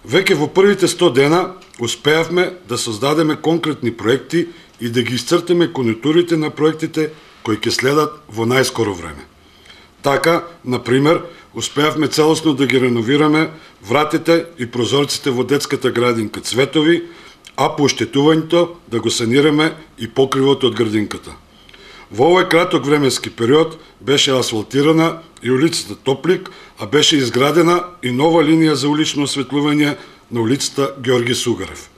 Веќе во првите 100 дена успеавме да создадеме конкретни проекти и да ги исцртиме конјунктурите на проектите кои ќе следат во најскоро време. Така, например, успеавме целосно да ги реновираме вратите и прозорците во детската градинка Цветови, а по оштетувањето да го санираме и покривот од градинката. Во овој краток временски период беше асфалтирана и улицата Топлик, а беше изградена и нова линија за улично осветлување на улицата Георги Сугарев.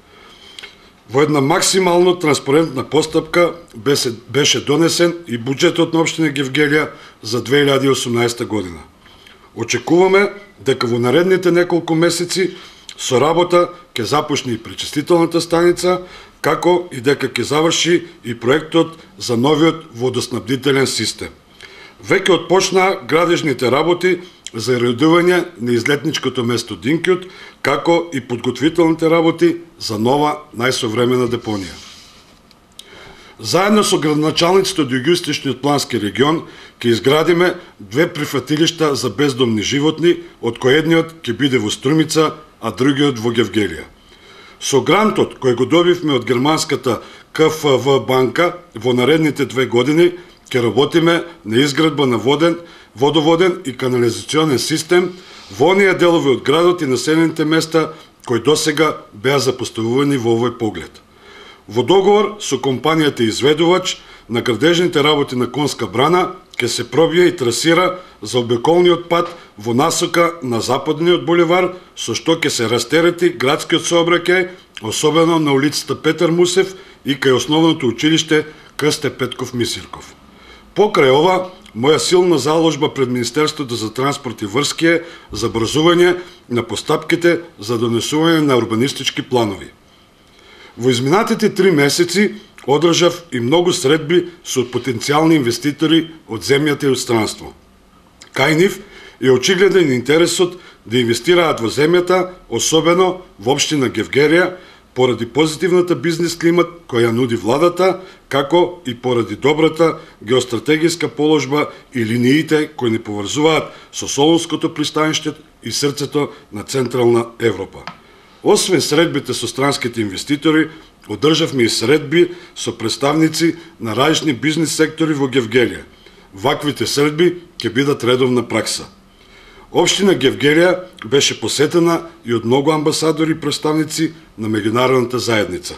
Во една максимално транспарентна постапка беше донесен и буџетот на општина Гевгелија за 2018 година. Очекуваме дека во наредните неколку месеци со работа ќе започне и пречистителната станица, како и дека ќе заврши и проектот за новиот водоснабдителен систем. Веќе отпочнаа градежните работи за редување на излетничкото место Динкјут, како и подготвителните работи за нова најсовремена депонија. Заедно со градоначалниците од Југоисточниот плански регион ќе изградиме 2 прифатилишта за бездомни животни, од кои едниот ќе биде во Струмица, а другиот во Гевгелија. Со грантот кој го добивме од германската КФВ банка во наредните 2 години ќе работиме на изградба на водоводен и канализационен систем во оние делови од градот и населените места кои досега беа запоставувани во овој поглед. Во договор со компанијата изведувач на градежните работи на Конска брана ќе се пробие и трасира за обиколниот пат во насока на западниот булевар, со што ќе се растерети градскиот сообраќај, особено на улицата Петар Мусев и кај основното училиште Крсте Петков Мисирков. Покрај ова, моја силна заложба пред Министерството за транспорт и врски е забрзување на постапките за донесување на урбанистички планови. Во изминатите 3 месеци одржав и многу средби со потенцијални инвеститори од земјата и од странство. Кај нив е очигледен интересот да инвестираат во земјата, особено во општина Гевгелија, поради позитивната бизнес климат која нуди владата, како и поради добрата геостратегиска положба и линиите кои не поврзуваат со Солунското пристаниште и срцето на Централна Европа. Освен средбите со странските инвеститори, одржавме и средби со представници на различни бизнес сектори во Гевгелија. Ваквите средби ќе бидат редовна пракса. Општина Гевгелија беше посетена и од многу амбасадори и представници на меѓународната заедница.